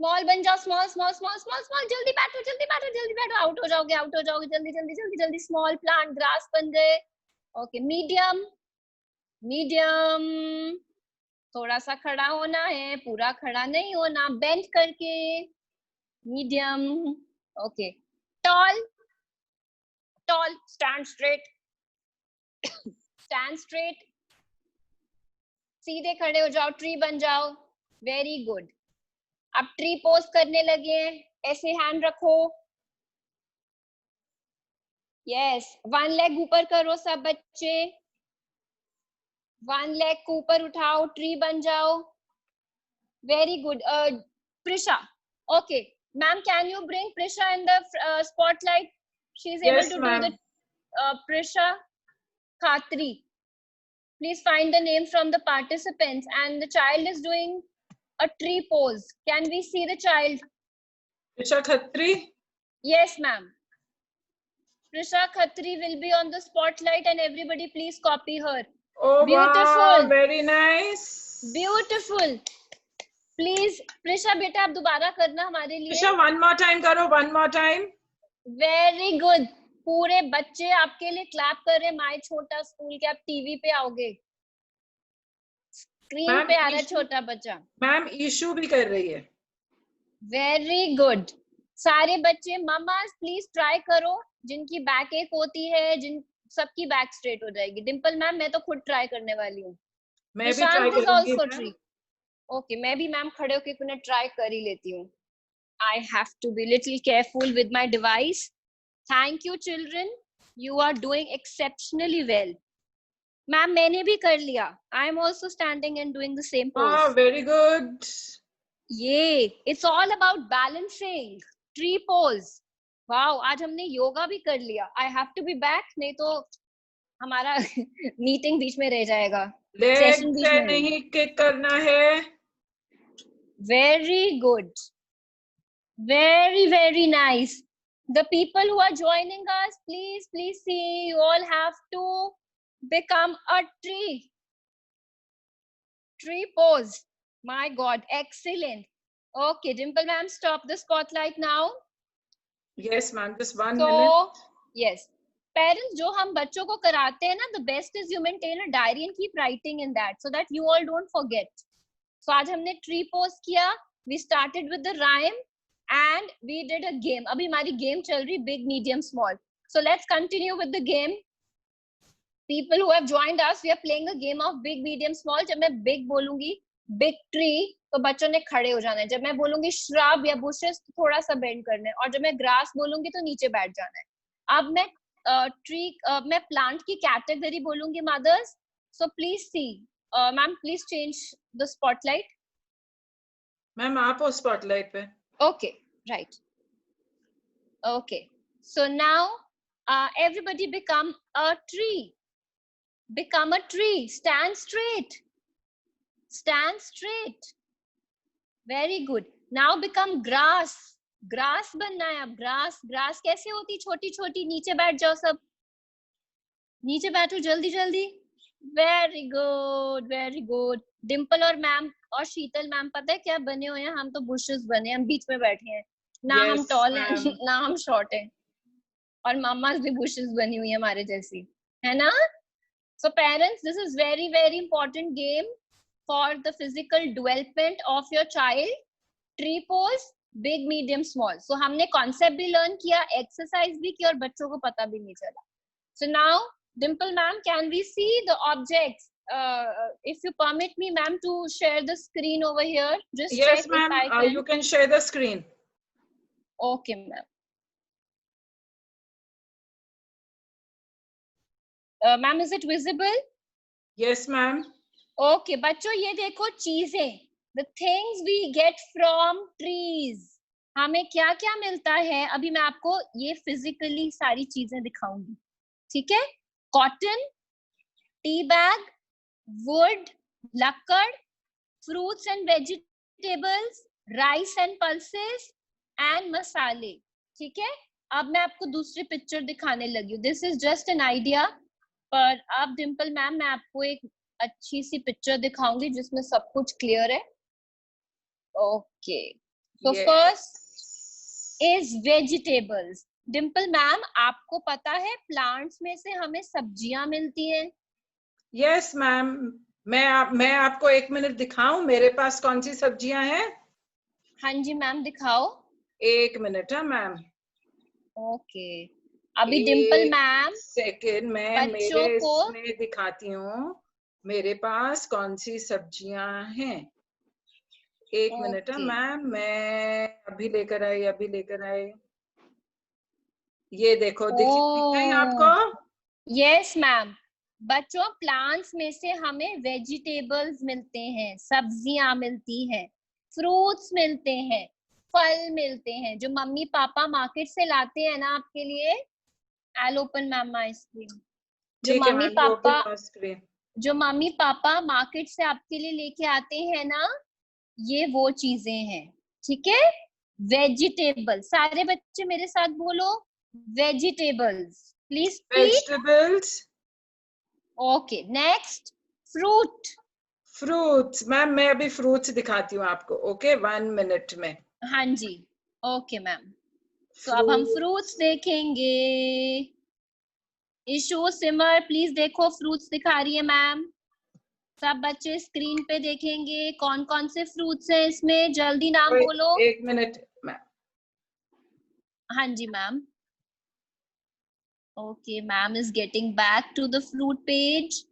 Small बन जाओ, small small small small small, जल्दी बैठो जल्दी बैठो जल्दी बैठो, आउट हो जाओगे आउट हो जाओगे, जल्दी जल्दी जल्दी जल्दी। स्मॉल प्लांट ग्रास बन गए। ओके, मीडियम मीडियम, थोड़ा सा खड़ा होना है, पूरा खड़ा नहीं होना, बेंड करके। Medium. Okay, toll toll, stand straight stand straight, सीधे खड़े हो जाओ, ट्री बन जाओ। Very good. अब ट्री पोज करने लगे हैं, ऐसे हैंड रखो। यस, वन लेग ऊपर करो सब बच्चे, वन लेग को ऊपर उठाओ, ट्री बन जाओ। Very good. Prisha, okay, ma'am, can you bring Prisha in the spotlight? She is able Yes, to do the ma'am. Prisha Khatri. Please find the name from the participants, and the child is doing a tree pose. Can we see the child? Prisha Khatri. Yes, ma'am. Prisha Khatri will be on the spotlight, and everybody please copy her. Oh, Beautiful. wow, very nice. Beautiful. Please Prisha बेटा आप दोबारा करना हमारे लिए। Prisha, one more time करो, one more time. Very good. पूरे बच्चे आपके लिए क्लैप कर रहे हैं। माय छोटा स्कूल के, आप टीवी पे आओगे, स्क्रीन पे आ रहा है छोटा बच्चा। मैम ईशू भी कर रही है। Very good. सारे बच्चे मम्मा प्लीज ट्राई करो, जिनकी बैक एक होती है, जिन सबकी बैक स्ट्रेट हो जाएगी। डिम्पल मैम मैं तो खुद ट्राई करने वाली हूँ। मैं भी ट्राई निशांत इज करूंगी आल्सो मैम। ट्री। ओके, मैं भी मैम खड़े होके उन्हें ट्राई कर ही लेती हूँ। I have to be little careful with my device. Thank you children, you are doing exceptionally well. Ma'am मैंने भी कर लिया। I am also standing and doing the same pose. Ah, very good. Yay, it's all about balancing. Tree pose. Wow, आज हमने योगा भी कर लिया। I have to be back, नहीं तो हमारा मीटिंग बीच में रह जाएगा, सेशन लेग बीच से में नहीं। नहीं किक करना है। Very good. Very nice. The people who are joining us, please see, you all have to become a tree pose. My god, excellent. Okay, Dimple ma'am, stop the spotlight now. Yes ma'am, just 1 So minute. yes, parents, जो हम बच्चों को कराते हैं ना, the best is you maintain a diary and keep writing in that so that you all don't forget. So आज हमने tree pose किया, we started with the rhyme and we did a game. अभी हमारी game चल रही big, medium, small. So let's continue with the game. People who have joined us, we are playing a game of big, medium, small. जब मैं big बोलूंगी, big tree, तो बच्चों ने खड़े हो जाना है। जब मैं बोलूंगी shrub या bushes, तो थोड़ा सा bend करना है। और जब मैं grass बोलूंगी तो नीचे बैठ जाना है। अब मैं मैं plant की category बोलूंगी mothers. So please see, ma'am, please change the spotlight. Ma'am आप हो स्पॉटलाइट पे। Okay, right. Okay, so now everybody become a tree. Become a tree. Stand straight. Stand straight. Very good. Now become grass. Grass बनना है अब। Grass. Grass कैसे होती? छोटी छोटी। नीचे बैठ जाओ सब। नीचे बैठो जल्दी जल्दी। Very good. Very good. Dimple और मैम और शीतल मैम पता है क्या बने हुए हैं? हम तो bushes बने हैं, हम बीच में बैठे हैं। ना yes, हम tall हैं ना हम short हैं। और मामाज भी bushes बनी हुई है हमारे जैसी, है ना? So parents, this is very important game for the physical development of your child. Tree pose, big, medium, small. So हमने concept भी learn किया, exercise भी किया और बच्चों को पता भी नहीं चला. So now, Dimple ma'am, can we see the objects? If you permit me, ma'am, to share the screen over here. Just yes check ma'am, if I can. you can share the screen. Okay, ma'am. Ma'am, is it visible? Yes ma'am. Okay, बच्चों ये देखो चीजें, the things we get from trees. हमें क्या क्या मिलता है? अभी मैं आपको ये फिजिकली सारी चीजें दिखाऊंगी, ठीक है? कॉटन, टी बैग, वुड, लकड़, fruits and vegetables, rice and pulses and masale, ठीक है? अब मैं आपको दूसरी पिक्चर दिखाने लगी हूँ. This is just an idea, पर अब डिम्पल मैम मैं आपको एक अच्छी सी पिक्चर दिखाऊंगी जिसमें सब कुछ क्लियर है. Okay, So Yes. first is vegetables. Dimple ma'am, आपको पता है प्लांट्स में से हमें सब्जियां मिलती हैं? यस मैम, मैं आपको 1 मिनट दिखाऊं मेरे पास कौन सी सब्जियां हैं? हाँ जी मैम, दिखाओ। 1 मिनट है मैम। ओके, अभी डिम्पल मैम सेकेंड, मैं बच्चों मेरे को इसमें दिखाती हूँ मेरे पास कौन सी सब्जियां हैं। 1 मिनट है ओके मैम, मैं अभी लेकर आई। ये देखो, दिख रही आपको? यस मैम, बच्चों प्लांट्स में से हमें वेजिटेबल्स मिलते हैं, सब्जियां मिलती हैं, फ्रूट्स मिलते हैं, फल मिलते हैं, जो मम्मी पापा मार्केट से लाते हैं ना आपके लिए। I'll open ma'am my screen. जो ठीक है मम्मी मैम, यू ओपन पापा योर स्क्रीन। जो मम्मी पापा मार्केट से आपके लिए लेके आते हैं ना, ये वो चीजें हैं। ठीक है, वेजिटेबल। सारे बच्चे मेरे साथ बोलो, vegetables. Please speak. Vegetables. Okay, next fruit. Fruits ma'am, मैं अभी फ्रूट्स दिखाती हूँ आपको। ओके, 1 मिनट में। हाँ जी, ओके मैम। तो अब हम फ्रूट्स देखेंगे। इशू सिमर, प्लीज देखो, फ्रूट्स दिखा रही है मैम। सब बच्चे स्क्रीन पे देखेंगे कौन कौन से फ्रूट्स हैं इसमें, जल्दी नाम बोलो। 1 मिनट मैम। हाँ जी ma'am. Okay, ma'am is getting back to the fruit page.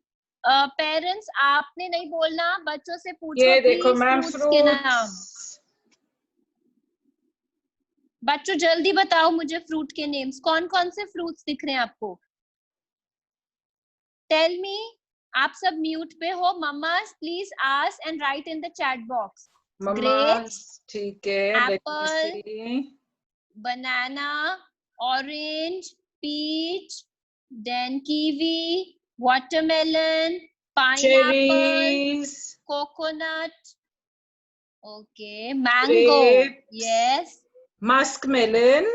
Parents, आपने नहीं बोलना, बच्चों से पूछो ये देखो प्लीज मैम, फ्रूट्स के नाम। फ्रूट्स। बच्चों जल्दी बताओ मुझे फ्रूट के नेम्स, कौन कौन से फ्रूट्स दिख रहे हैं आपको? Tell me. आप सब म्यूट पे हो। Mummas please ask and write in the chat box. Grapes, ठीक है, let me apple, see. banana, orange, peach, then kiwi, watermelon, pineapple, cherries, coconut, okay, mango, grapes, yes, muskmelon,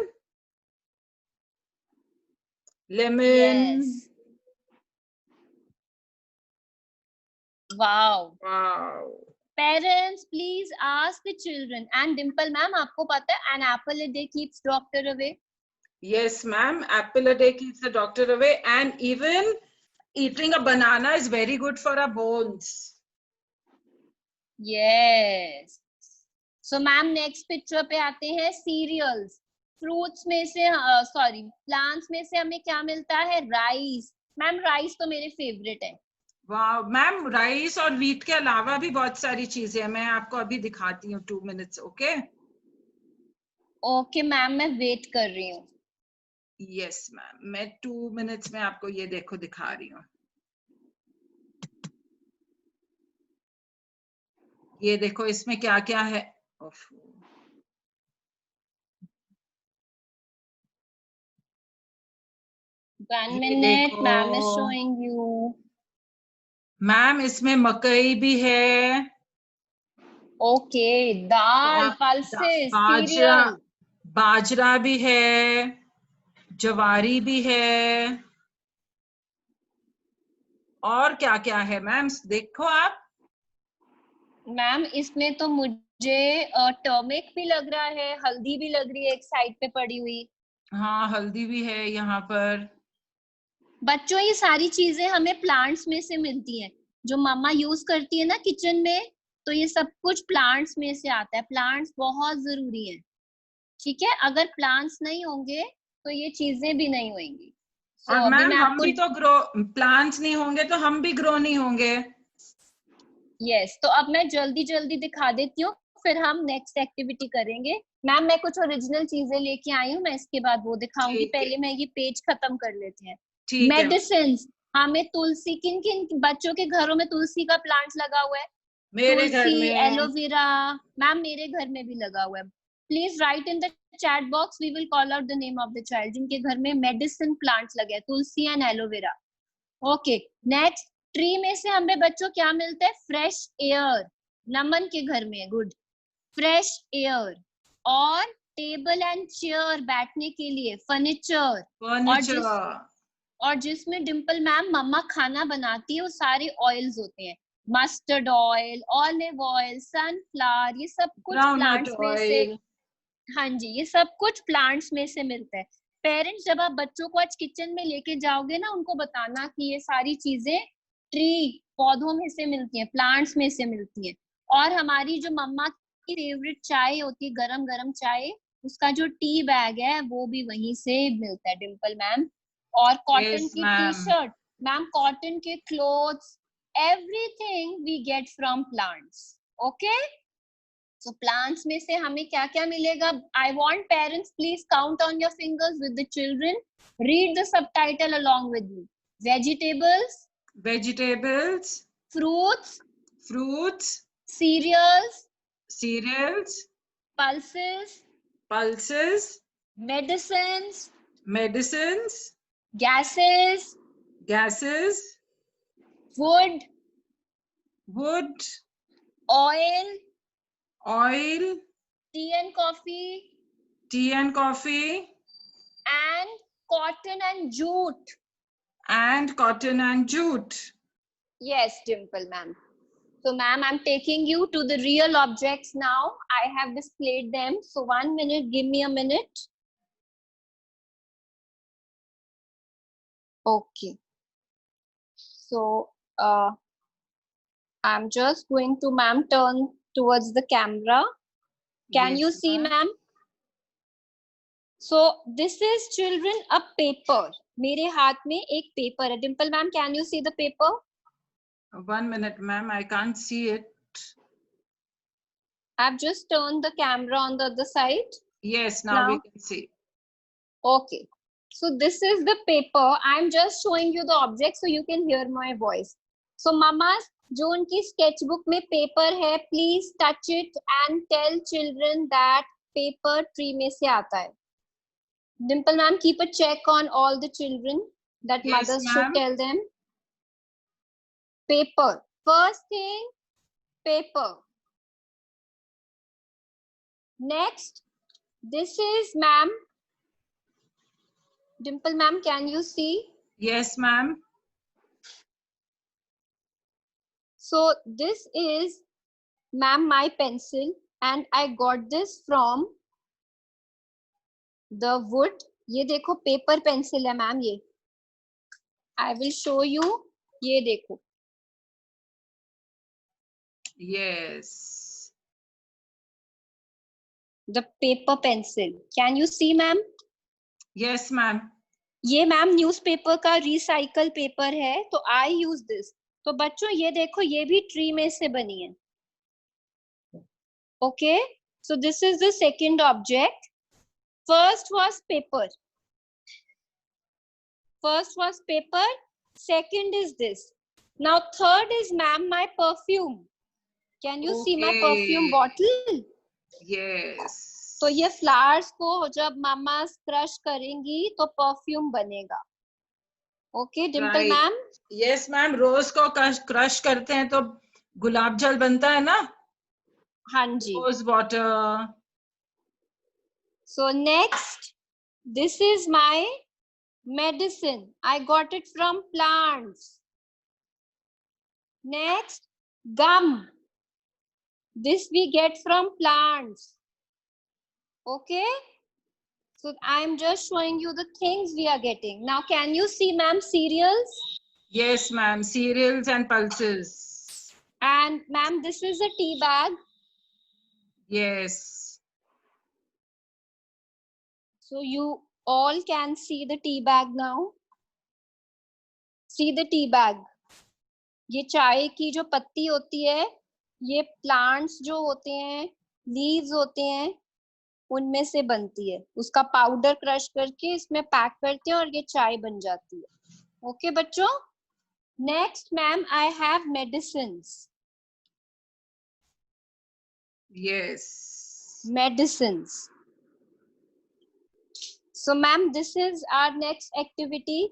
lemon. yes, wow. Wow. Parents, please ask the children. And Dimple ma'am, आपको पता है an apple a day keeps doctor away? Yes ma'am, apple a day keeps the doctor away, and even eating a banana is very good for our bones. Yes. So ma'am next picture पे आते हैं, serials. Fruits में से sorry plants में से हमें क्या मिलता है? राइस। मैम राइस तो मेरे फेवरेट है। वाह मैम, राइस और व्हीट के अलावा भी बहुत सारी चीजें हैं, मैं आपको अभी दिखाती हूँ। 2 मिनट्स। ओके ओके मैम, मैं वेट कर रही हूँ। यस मैम, मैं 2 मिनट्स में आपको ये देखो दिखा रही हूँ। ये देखो इसमें क्या क्या है। One ये minute, देखो ma'am is showing you. Ma'am, इसमें मकई भी है। ओके, दाल, पल्सेस, बाजरा, सीरियल। बाजरा भी है, ज्वारी भी है, और क्या क्या है मैम, देखो आप। मैम इसमें तो मुझे टर्मिक भी लग रहा है, हल्दी भी लग रही है एक साइड पे पड़ी हुई। हाँ, हल्दी भी है यहाँ पर। बच्चों ये सारी चीजें हमें प्लांट्स में से मिलती हैं, जो मम्मा यूज करती है ना किचन में, तो ये सब कुछ प्लांट्स में से आता है। प्लांट्स बहुत जरूरी है, ठीक है? अगर प्लांट्स नहीं होंगे तो ये चीजें भी नहीं होंगी। और अभी मैम मैं हम आपको भी तो प्लांट्स नहीं होंगे तो हम भी ग्रो नहीं होंगे। यस, तो अब मैं जल्दी जल्दी दिखा देती हूँ, फिर हम नेक्स्ट एक्टिविटी करेंगे। मैम मैं कुछ ओरिजिनल चीजें लेके आई हूँ, मैं इसके बाद वो दिखाऊंगी। ठीक है, पहले मैं ये पेज खत्म कर लेते हैं। ठीक है। मेडिसिन, हमें तुलसी, किन किन बच्चों के घरों में तुलसी का प्लांट लगा हुआ है? मेरे घर तुलसी, में। एलोवेरा। मैम मेरे घर में भी लगा हुआ है। Please write in the chat box, we will call out the name of the child जिनके घर में मेडिसिन प्लांट्स लगे हैं, tulsi and aloe vera. Okay, next, tree में से हमें बच्चों क्या मिलता है? Fresh air. नमन के घर में है, गुड, फ्रेश एयर। और टेबल एंड चेयर, बैठने के लिए फर्नीचर। और जिसमें डिम्पल मैम मम्मा खाना बनाती है वो सारे ऑयल्स होते हैं, mustard oil, olive oil, sunflower, ये सब कुछ Groundnut प्लांट्स में से, oil. हाँ जी, ये सब कुछ प्लांट्स में से मिलता है। पेरेंट्स जब आप बच्चों को आज किचन में लेके जाओगे ना, उनको बताना कि ये सारी चीजें ट्री, पौधों में से मिलती हैं, प्लांट्स में से मिलती हैं। और हमारी जो मम्मा की फेवरेट चाय होती है, गरम गरम चाय, उसका जो टी बैग है वो भी वहीं से मिलता है, डिम्पल मैम। और कॉटन Yes, की T ma'am. Shirt ma'am, cotton के clothes, everything we get from plants. Okay, so plants में से हमें क्या क्या मिलेगा? I want parents please count on your fingers with the children. Read the subtitle along with me. Vegetables, Vegetables, fruits, fruits, cereals, cereals, pulses, pulses, medicines, medicines, gases, gases, wood, wood, oil, oil, tea and coffee, tea and coffee, and cotton and jute. and cotton and jute. Yes, Dimple ma'am. So ma'am, I'm taking you to the real objects now. I have displayed them. So 1 minute, give me a minute. Okay. So I'm just going to ma'am turn towards the camera. Can Yes, you see ma'am. ma'am? So this is children a paper. मेरे हाथ में एक paper है. Dimple ma'am, can you see the paper? 1 minute, ma'am. I can't see it. I've just turned the camera on the other side. Yes, now we can see. Okay. So this is the paper. I'm just showing you the object so you can hear my voice. So mamas, जो उनकी sketchbook में paper है, please touch it and tell children that paper tree में से आता है. Dimple ma'am, keep a check on all the children that Yes, mothers should ma'am. tell them. Paper. First thing, paper. Next, this is ma'am. Dimple ma'am, can you see? Yes, ma'am. So this is ma'am my pencil and I got this from the wood. ये देखो paper pencil है ma'am ये. I will show you. ये देखो. Yes. The paper pencil. Can you see ma'am? Yes, ma'am. ये ma'am newspaper का recycle paper है तो आई यूज दिस. तो बच्चों ये देखो ये भी ट्री में से बनी है. Okay, so this is the second object. First was paper. First was paper. Second is this. Now third is ma'am my perfume. Can you see my perfume bottle? Yes. तो ये फ्लावर्स को जब मामा crush करेंगी तो perfume बनेगा. Okay Dimple ma'am. Yes ma'am, rose को crush करते हैं तो गुलाब जल बनता है ना. हाँ जी. Rose water. So next, this is my medicine. I got it from plants. Next, gum. This we get from plants. Okay. So I am just showing you the things we are getting. Now, can you see, ma'am, cereals? Yes, ma'am. Cereals and pulses. And ma'am, this is a tea bag. Yes. So you all can see the tea bag now. See the tea bag. ये चाय की जो पत्ती होती है, ये plants जो होते हैं, लीव्स होते हैं, उनमें से बनती है. उसका पाउडर क्रश करके इसमें पैक करते हैं और ये चाय बन जाती है. ओके बच्चों. Next ma'am, I have medicines. Yes. Medicines. So ma'am, this is our next activity.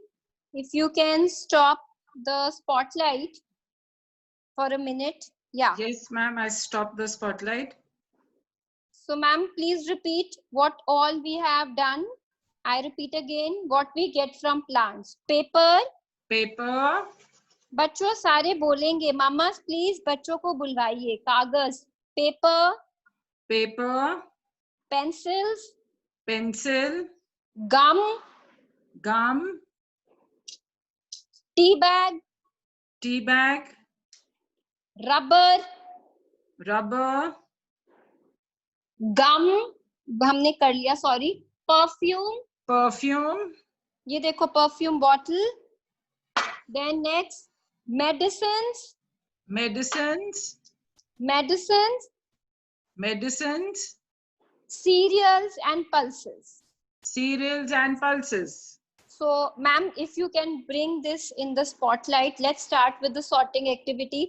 If you can stop the spotlight for a minute. Yeah. Yes, ma'am. I stopped the spotlight. So ma'am, please repeat what all we have done. I repeat again what we get from plants. Paper. Paper. बच्चों सारे बोलेंगे, मामा please बच्चों को बुलवाइए। कागज, paper, paper, pencils, pencil, gum, gum, tea bag, tea bag, rubber, rubber, gum हमने कर लिया, सॉरी, परफ्यूम, परफ्यूम, ये देखो perfume bottle, then next medicines, medicines, medicines, medicines, cereals and pulses. cereals and pulses. So ma'am, if you can bring this in the spotlight, let's start with the sorting activity.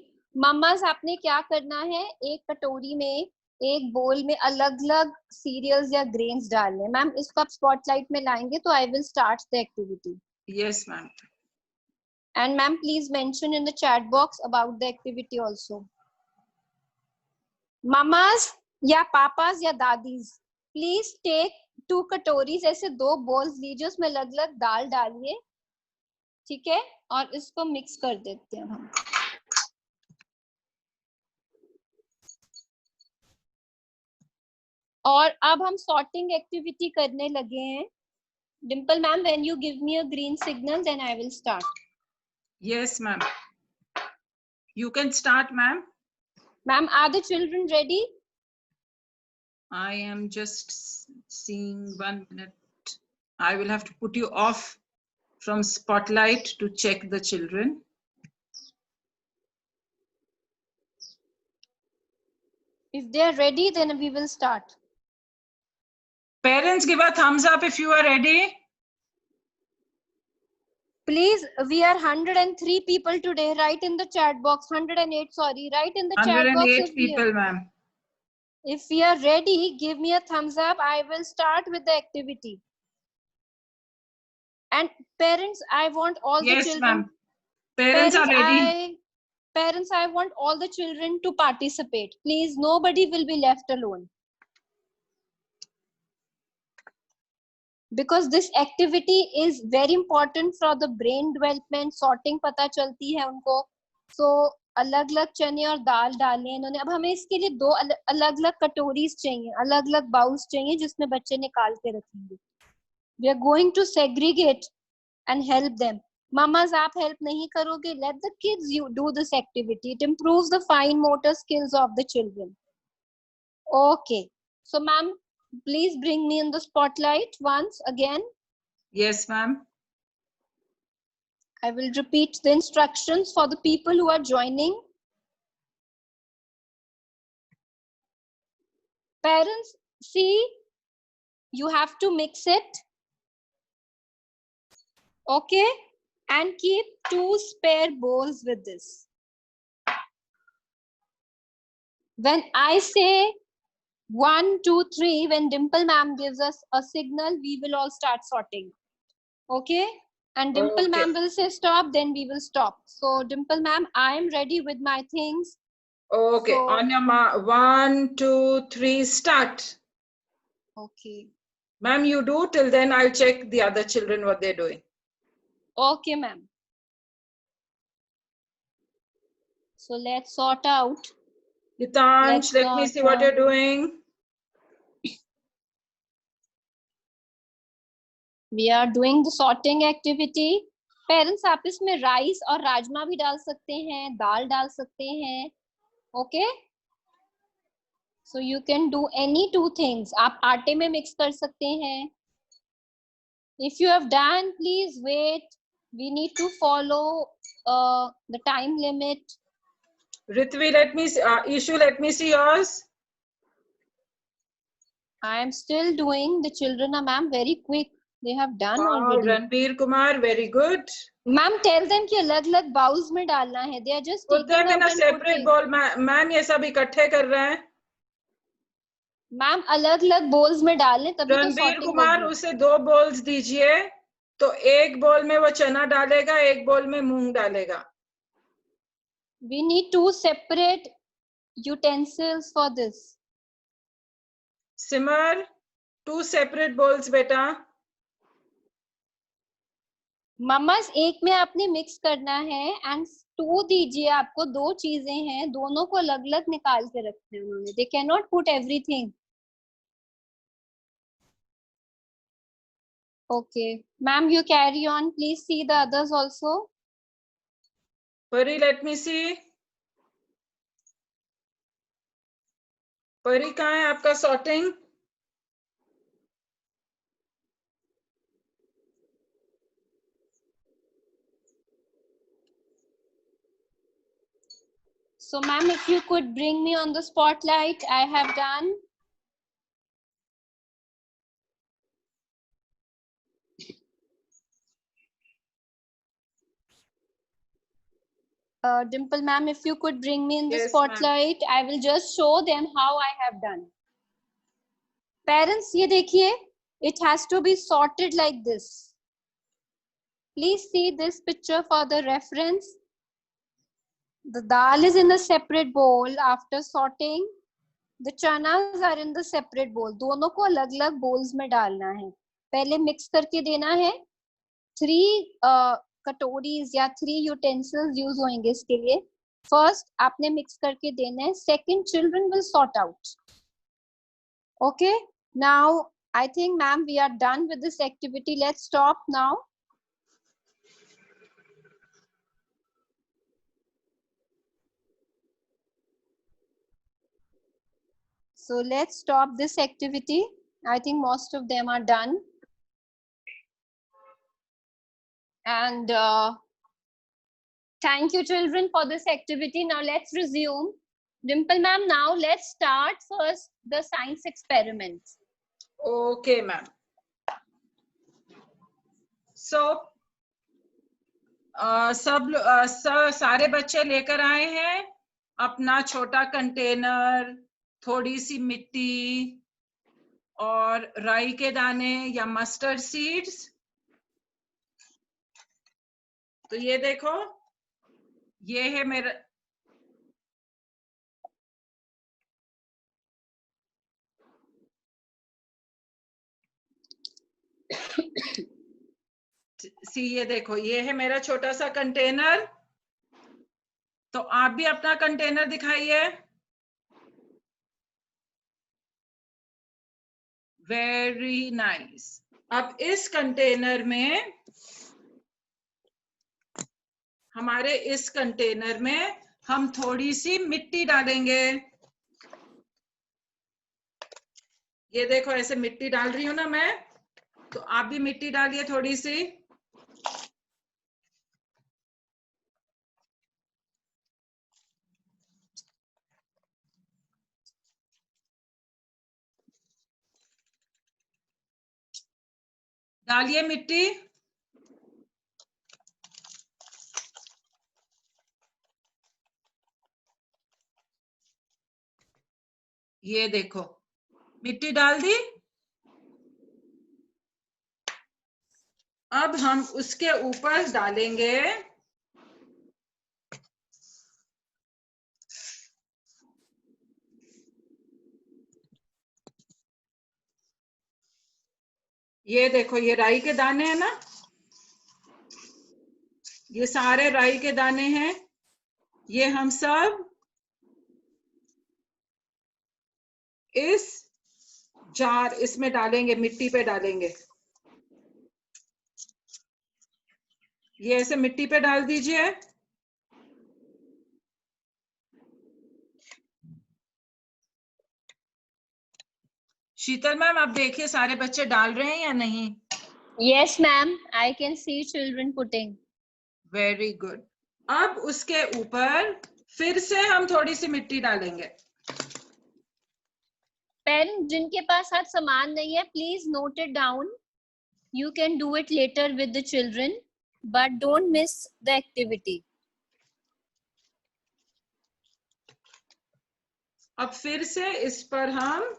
mamas आपने क्या करना है, एक कटोरी में, एक बोल में अलग अलग सीरियल्स या ग्रेन्स डालने। मैम इसको आप स्पॉटलाइट में लाएंगे तो आई will start the activity. Yes, ma'am. And ma'am, please mention in the chat box about the activity also. Mamas या पापास या दादीज, प्लीज टेक 2 कटोरीज, ऐसे 2 बॉल्स लीजिए, उसमें अलग अलग दाल डालिए, ठीक है, और इसको मिक्स कर देते हैं हम। और अब हम सॉर्टिंग एक्टिविटी करने लगे हैं। Dimple ma'am, when you give me a green signal then I will start. Yes, ma'am. You can start, ma'am. Ma'am, are the children ready? I am just seeing 1 minute. I will have to put you off from spotlight to check the children. If they are ready, then we will start. Parents, give a thumbs up if you are ready. Please, we are 103 people today. Write in the chat box. 108, sorry. Write in the chat box 108 people, ma'am. If we are ready, give me a thumbs up. I will start with the activity. And parents, I want all the Yes, children. ma'am. Parents are ready. Parents, I want all the children to participate. Please, nobody will be left alone. Because this activity is very important for the brain development. Sorting पता चलती है उनको. So अलग अलग चने और दाल डाले इन्होंने। अब हमें इसके लिए 2 अलग अलग कटोरीज चाहिए, अलग अलग बाउल्स चाहिए जिसमें बच्चे निकाल के रखेंगे। We are going to segregate and help them. Mamas, आप help नहीं करोगे? Let the kids do this activity. It improves the fine motor skills of the children. Okay. So, ma'am, please bring me in the spotlight once again. Yes, ma'am. I will repeat the instructions for the people who are joining. Parents, see, you have to mix it. Okay. And keep 2 spare bowls with this. When I say 1, 2, 3, when Dimple ma'am gives us a signal, we will all start sorting. Okay? And Dimple ma'am will say stop, then we will stop. So Dimple ma'am, I am ready with my things. Okay, so, on your mark, 1, 2, 3, start. Okay. Ma'am, you do, till then I'll check the other children what they're doing. Okay, ma'am. So let's sort out. Gitansh, let me see what you're doing. We are doing the sorting activity. Parents, आप इसमें rice और राजमा भी डाल सकते हैं, दाल डाल सकते हैं. Okay? So you can do any 2 things. आप आटे में mix कर सकते हैं. If you have done, please wait. We need to follow the time limit. Ritvi, let me see. Ishu, let me see yours. I am still doing. The children are, ma'am, very quick. They have done already. Ranbir Kumar, very good. Ma'am, tell them कि अलग-अलग bowls में डालना है. They are just put them in a separate bowl. Ma'am, ये सब इकट्ठे कर रहे हैं. मैम अलग-अलग bowls में डालें तभी तो रणबीर sorting कुमार, होगी. उसे 2 bowls दीजिए, तो एक bowl में वो चना डालेगा, एक bowl में मूंग डालेगा. We need 2 separate utensils for this. Simar, 2 separate bowls बेटा. मम्मास एक में आपने मिक्स करना है and 2 दीजिए, आपको 2 चीजें हैं, दोनों को अलग अलग निकाल के रखते हैं उन्होंने. They can not put everything. Okay, ma'am, you carry on. Please see the others also. Pari, let me see. परी कहाँ है आपका sorting? So, ma'am, if you could bring me on the spotlight, I have done. Dimple, ma'am, if you could bring me in the Yes, spotlight, I will just show them how I have done. Parents, ये देखिए, it has to be sorted like this. Please see this picture for the reference. The dal is in a separate bowl after sorting. The chanas are in the separate bowl. दोनों को अलग अलग bowls में डालना है. पहले mix करके देना है. 3 कटोरीज या 3 utensils यूज होंगे इसके लिए. फर्स्ट आपने मिक्स करके देना है. Second children will sort out. Okay, now I think, ma'am, we are done with this activity. Let's stop now. So let's stop this activity. I think most of them are done. And thank you, children, for this activity. Now let's resume. Dimple, ma'am, now let's start first the science experiments. Okay, ma'am. So, सारे बच्चे लेकर आए हैं अपना छोटा container, थोड़ी सी मिट्टी और राई के दाने या मस्टर्ड सीड्स. तो ये देखो, ये है मेरा ये देखो, ये है मेरा छोटा सा कंटेनर. तो आप भी अपना कंटेनर दिखाइए. Very nice. अब इस कंटेनर में, हमारे इस कंटेनर में हम थोड़ी सी मिट्टी डालेंगे. ये देखो, ऐसे मिट्टी डाल रही हूं ना मैं, तो आप भी मिट्टी डालिए थोड़ी सी. डालिए मिट्टी. ये देखो, मिट्टी डाल दी. अब हम उसके ऊपर डालेंगे ये देखो, ये राई के दाने हैं ना, ये सारे राई के दाने हैं. ये हम सब इस जार, इसमें डालेंगे, मिट्टी पे डालेंगे. ये ऐसे मिट्टी पे डाल दीजिए. शीतल मैम, आप देखिए सारे बच्चे डाल रहे हैं या नहीं? Yes, ma'am. I can see children putting. Very good. अब उसके ऊपर फिर से हम थोड़ी सी मिट्टी डालेंगे. पेरेंट्स जिनके पास आज सामान नहीं है, please note it down. You can do it later with the children, but don't miss the activity. अब फिर से इस पर हम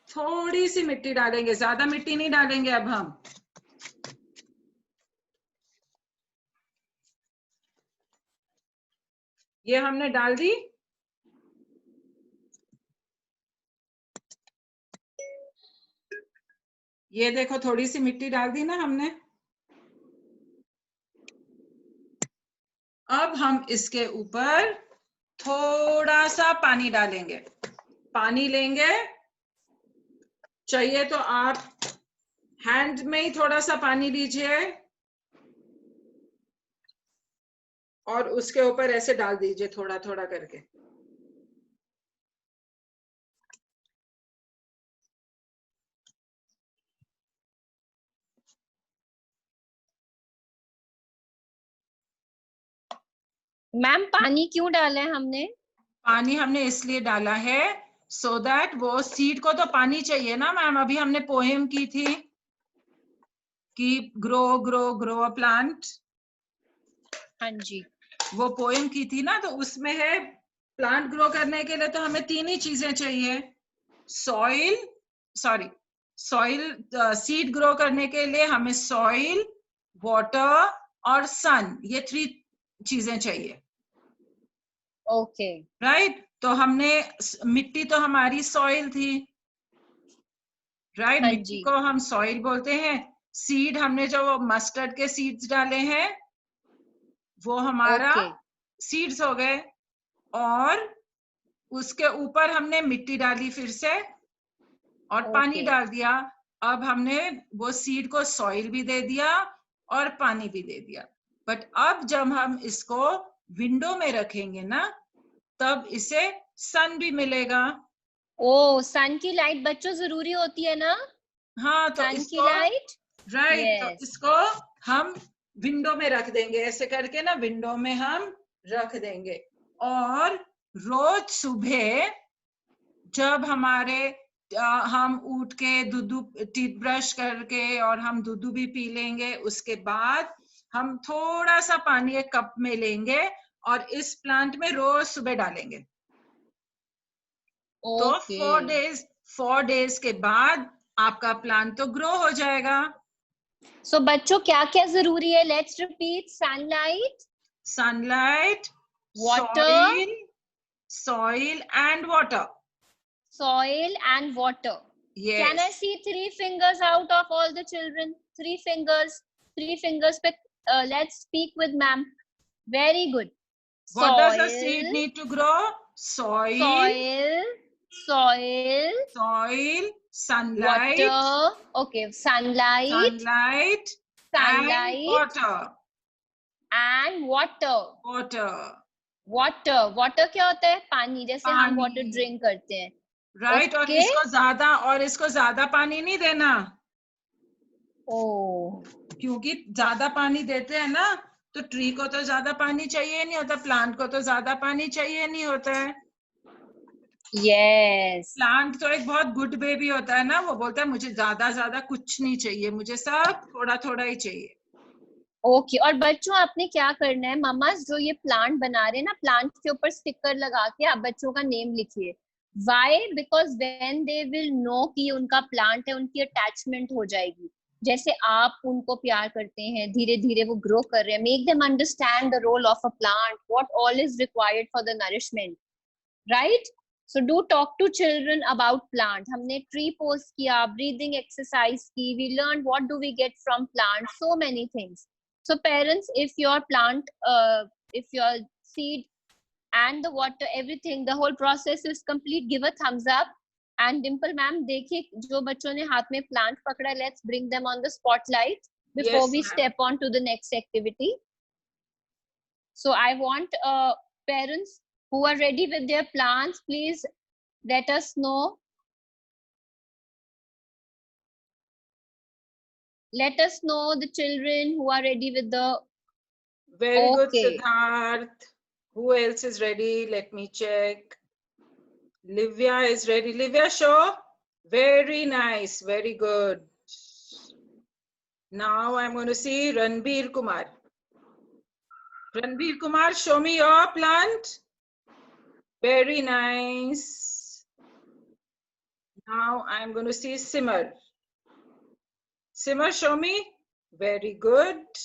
थोड़ी सी मिट्टी डालेंगे, ज्यादा मिट्टी नहीं डालेंगे. अब हम ये हमने डाल दी. ये देखो, थोड़ी सी मिट्टी डाल दी ना हमने. हम इसके ऊपर थोड़ा सा पानी डालेंगे, पानी लेंगे, चाहिए तो आप हैंड में ही थोड़ा सा पानी लीजिए और उसके ऊपर ऐसे डाल दीजिए थोड़ा थोड़ा करके। मैम पानी क्यों डाला है हमने? पानी हमने इसलिए डाला है सो दैट वो सीड को तो पानी चाहिए ना मैम। अभी हमने पोएम की थी कि grow grow grow a plant, हाँ जी, वो पोएम की थी ना, तो उसमें है प्लांट ग्रो करने के लिए तो हमें 3 ही चीजें चाहिए, सॉइल सीड ग्रो करने के लिए हमें सॉइल, वाटर और सन, ये 3 चीजें चाहिए। ओके, राइट, तो हमने मिट्टी तो हमारी सॉइल थी, राइट, हाँ मिट्टी जी, को हम सॉइल बोलते हैं। सीड हमने जो मस्टर्ड के सीड्स डाले हैं वो हमारा ओके, सीड्स हो गए, और उसके ऊपर हमने मिट्टी डाली फिर से और पानी ओके, डाल दिया। अब हमने वो सीड को सॉइल भी दे दिया और पानी भी दे दिया। बट अब जब हम इसको विंडो में रखेंगे ना, तब इसे सन भी मिलेगा। ओ सन की लाइट बच्चों जरूरी होती है ना? हाँ, तो सन की इसको, लाइट, राइट, तो यस, इसको हम विंडो में रख देंगे, ऐसे करके ना विंडो में हम रख देंगे। और रोज सुबह जब हम उठ के दूधू टीथ ब्रश करके और हम दूध भी पी लेंगे, उसके बाद हम थोड़ा सा पानी एक कप में लेंगे और इस प्लांट में रोज सुबह डालेंगे। तो ओके। 4 डेज के बाद आपका प्लांट तो ग्रो हो जाएगा। सो बच्चों क्या क्या जरूरी है? Let's repeat, sunlight, sunlight, water, soil and water. soil and water. Can I Yes. see 3 fingers out of all the children? 3 fingers, 3 fingers. Let's speak with ma'am. Very good. What does a Soil, seed need to grow? Soil, soil, soil, soil, sunlight, water. Okay, sunlight, sunlight, and sunlight, water. and water. Water. Water, water क्या होता है? पानी, जैसे हम water पानी. Drink करते हैं। Right, okay, और इसको ज्यादा पानी नहीं देना, ओ क्योंकि ज्यादा पानी देते हैं ना तो ट्री को तो ज्यादा पानी चाहिए नहीं होता, प्लांट को तो ज्यादा पानी चाहिए नहीं होता है। यस, प्लांट तो एक बहुत गुड बेबी होता है ना, वो बोलता है मुझे ज्यादा ज्यादा कुछ नहीं चाहिए, मुझे सब थोड़ा थोड़ा ही चाहिए। ओके। और बच्चों आपने क्या करना है, मम्मा जो ये प्लांट बना रहे हैं ना, प्लांट के ऊपर स्टिकर लगा के आप बच्चों का नेम लिखिए। Why? Because when they will know कि उनका प्लांट है, उनकी अटैचमेंट हो जाएगी। जैसे आप उनको प्यार करते हैं, धीरे धीरे वो ग्रो कर रहे हैं। Make them understand the role of a plant, what all is required for the nourishment, right? So do talk to children about plant. हमने tree pose किया, breathing exercise की, we learned what do we get from plant, so many things. So parents, if your plant, if your seed and the water, everything, the whole process is complete, give a thumbs up. And Dimple ma'am, देखिए जो बच्चों ने हाथ में plant पकड़ा, let's bring them on the spotlight before Yes, we ma'am. step on to the next activity. So I want parents who are ready with their plants, please let us know. Let us know the children who are ready with the. Very good, Okay. Siddharth. Who else is ready? Let me check. Livia is ready. Livia, show. Very nice. Very good. Now I'm going to see Ranbir Kumar. Ranbir Kumar, show me your plant. Very nice. Now I'm going to see Simar. Simar, show me. Very good.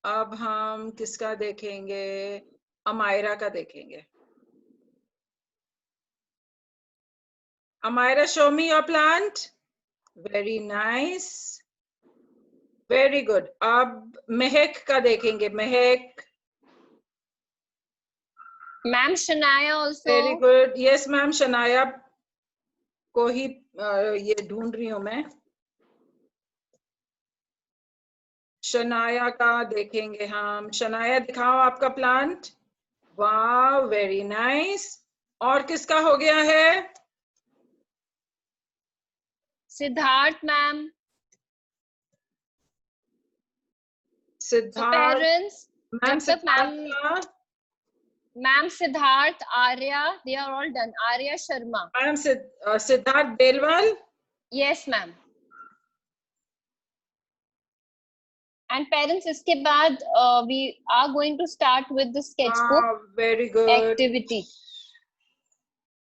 अब हम किसका देखेंगे? अमायरा का देखेंगे। Amira, show me your plant. Very nice. Very good. अब महक का देखेंगे। महक, Ma'am Shania also. Very good. Yes, ma'am. Shanaya को ही ये ढूंढ रही हूँ मैं. शनाया का देखेंगे हम. शनाया दिखाओ आपका प्लांट. वाह, वेरी नाइस. और किसका हो गया है? Siddharth ma'am. So Siddharth. parents, ma'am जब तक ma'am Siddharth Ma'am Siddharth, Arya, they are all done. Arya Sharma. Ma'am Siddharth Belwal. Yes, ma'am. And parents, इसके बाद we are going to start with the sketchbook Very good. activity.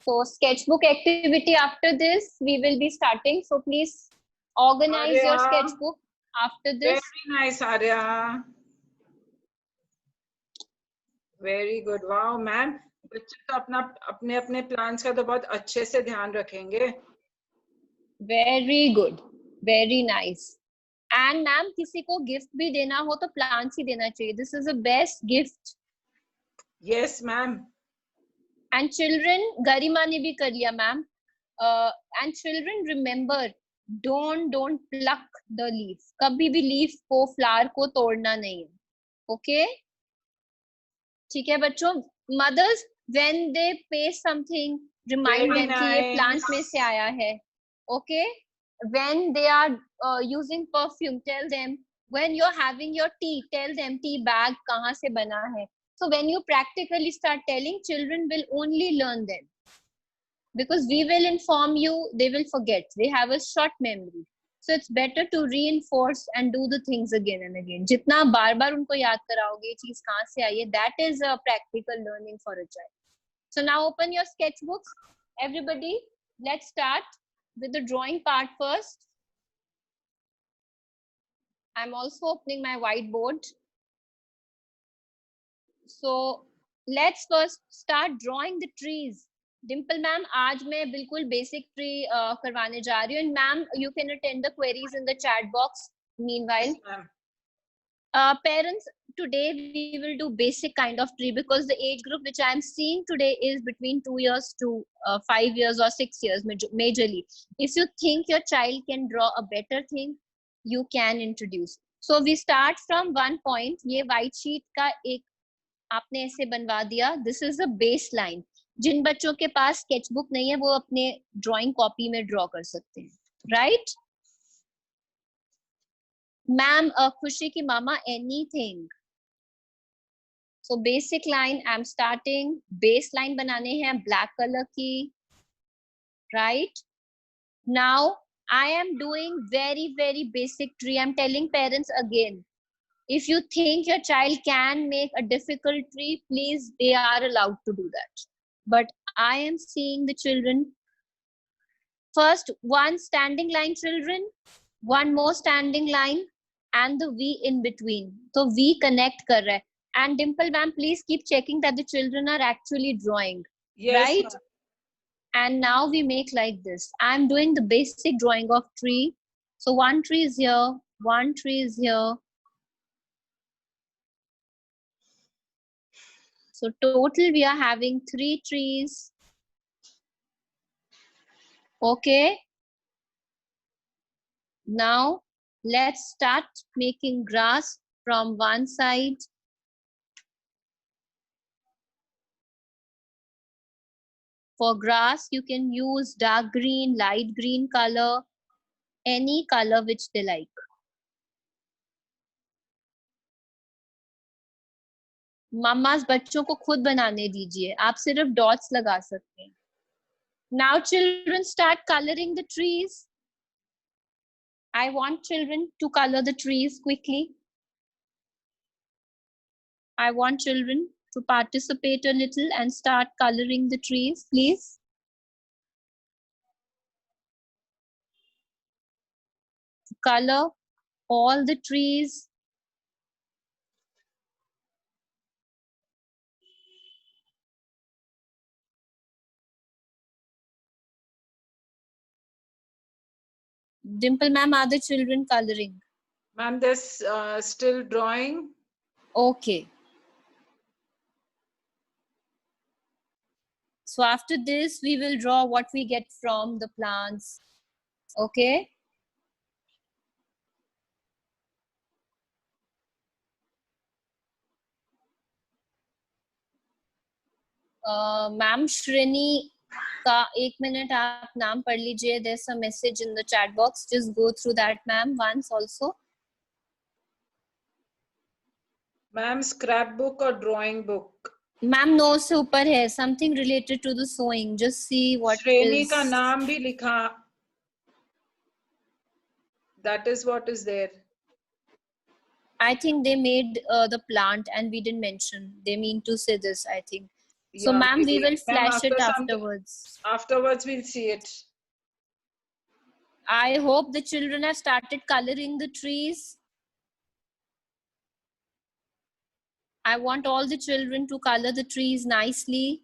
So sketchbook activity after this we will be starting. So please organize your Arya. sketchbook after this. Very nice, Arya. Very good. Wow, ma'am. बच्चे तो अपने अपने plans का तो बहुत अच्छे से ध्यान रखेंगे. Very good. Very nice. And ma'am किसी को गिफ्ट भी देना हो तो प्लांट्स ही देना चाहिए. This is the best gift. Yes, ma'am. And children, गरिमा ने भी कर लिया ma'am. And children remember, don't pluck the leaf. कभी भी leaf को, flower को तोड़ना नहीं है. Okay? ठीक है बच्चों. Mothers, when they paste something, remind Very them कि ये nice. plant में से आया है. Okay? When they are using perfume, tell them. When you're having your tea, tell them tea bag कहाँ से बना है. So when you practically start telling, children will only learn them. Because we will inform you, they will forget. They have a short memory. So it's better to reinforce and do the things again and again. जितना बार बार उनको याद कराओगे चीज कहाँ से आई है, that is a practical learning for a child. So now open your sketchbooks. Everybody, let's start with the drawing part first. I'm also opening my whiteboard. So let's first start drawing the trees. Dimple ma'am, आज मैं बिल्कुल basic tree करवाने जा रही हूँ. And ma'am, you can attend the queries in the chat box. Meanwhile, Yes, parents, today we will do basic kind of tree because the age group which I am seeing today is between 2 years to 5 years or 6 years majorly. If you think your child can draw a better thing, you can introduce. So we start from one point. ये white sheet का एक आपने ऐसे बनवा दिया. This is a baseline. जिन बच्चों के पास sketchbook नहीं है वो अपने drawing copy में draw कर सकते हैं. Right? Ma'am, खुशी की मामा, anything. So basic line I'm starting. Baseline बनाने हैं black color की. Right? Now I am doing very basic tree. I'm telling parents again. If you think your child can make a difficult tree, please, they are allowed to do that. But I am seeing the children. First, one standing line children, one more standing line, and the V in between. So V connect kar raha hai. And Dimple ma'am, please keep checking that the children are actually drawing. yes, right? And now we make like this. I'm doing the basic drawing of tree. So one tree is here, one tree is here. So total we are having 3 trees. Okay. Now let's start making grass from one side. For grass, you can use dark green, light green color, any color which they like. Mama's बच्चों को खुद बनाने दीजिए, आप सिर्फ dots लगा सकते हैं. Now children start coloring the trees. I want children to color the trees quickly. I want children to participate a little and start coloring the trees, please. Color all the trees. Dimple ma'am, are the children coloring? Ma'am, there's still drawing. Okay. So after this, we will draw what we get from the plants. Okay. Ma'am Shrini का 1 minute आप नाम पढ़ लीजिए. There's a message in the chat box. Just go through that, ma'am, once also. Ma'am scrap book और drawing book. Ma'am no से ऊपर है. Something related to the sewing. Just see what श्रेणी is. का नाम भी लिखा. That is what is there. I think they made the plant and we didn't mention. They mean to say this, I think. So, Yeah, ma'am, we maybe. will Ma'am, flash it after some afterwards. afterwards we'll see it. I hope the children have started coloring the trees. I want all the children to color the trees nicely.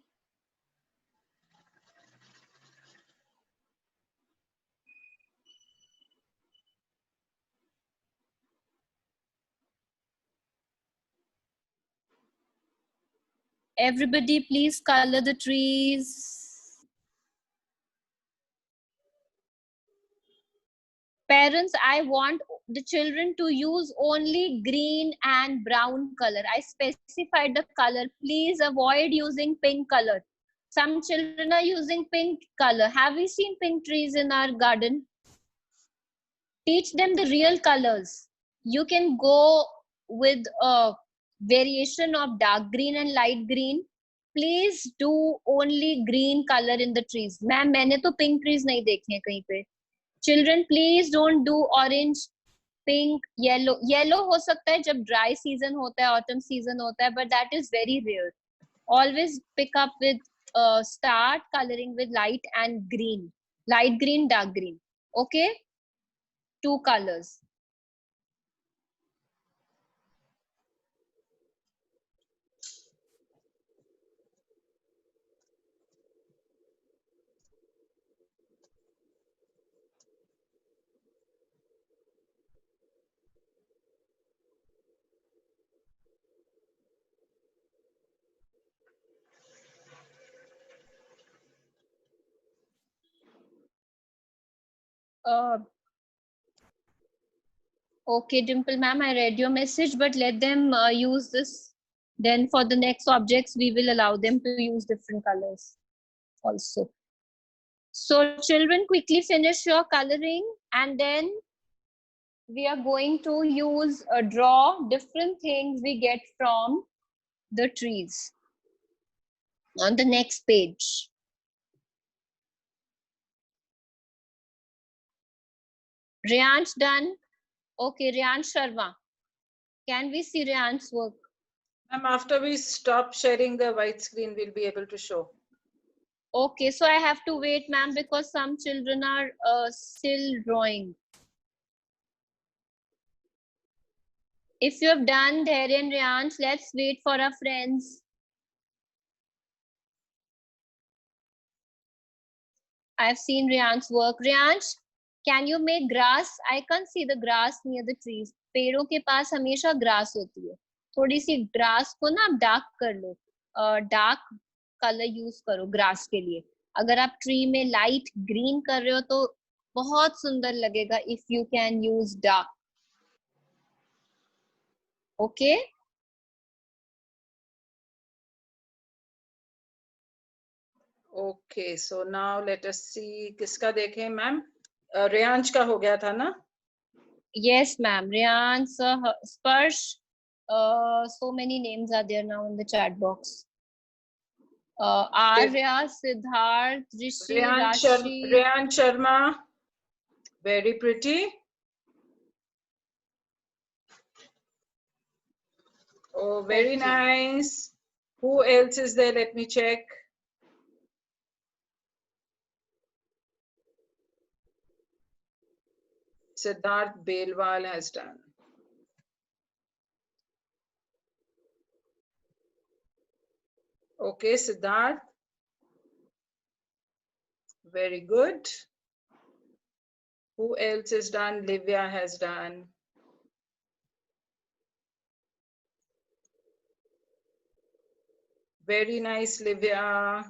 Everybody, please color the trees. Parents, I want the children to use only green and brown color. I specified the color. Please avoid using pink color. Some children are using pink color. Have we seen pink trees in our garden? Teach them the real colors. You can go with a variation of dark green and light green. Please do only green color in the trees. Ma'am, मैंने तो pink trees नहीं देखे हैं कहीं पे. Children, please don't do orange, pink, yellow. Yellow हो सकता है जब dry season होता है, autumn season होता है, but that is very rare. Always pick up with, start coloring with light and green. Light green, dark green. Okay? 2 colors. Okay, Dimple ma'am, I read your message, but let them use this. Then for the next objects, we will allow them to use different colors also. So children, quickly finish your coloring, and then we are going to use draw different things we get from the trees on the next page. Riyansh done. Okay, Riyansh Sharma. Can we see Riyansh's work? Ma'am, after we stop sharing the white screen, we'll be able to show. Okay, so I have to wait, ma'am, because some children are still drawing. If you have done Dharya and Riyansh, let's wait for our friends. I've seen Riyansh's work. Riyansh, can you make grass? I can't see the grass near the trees. पेड़ों के पास हमेशा grass होती है. थोड़ी सी grass को ना आप dark कर लो. Dark color use करो grass के लिए. अगर आप tree में light green कर रहे हो तो बहुत सुंदर लगेगा if you can use dark. Okay? Okay, so now let us see किसका देखें मैम. रेयांश का हो गया था ना? Yes, ma'am. Riyansh, Sparsh. So many names are there now in the chat box. Arya, Siddharth, Rishi, Rashi. Riyansh Sharma. Very pretty. Oh, very nice. Who else is there? Let me check. Siddharth Belwal has done. Okay, Siddharth. Very good. Who else has done? Livia has done. Very nice, Livia.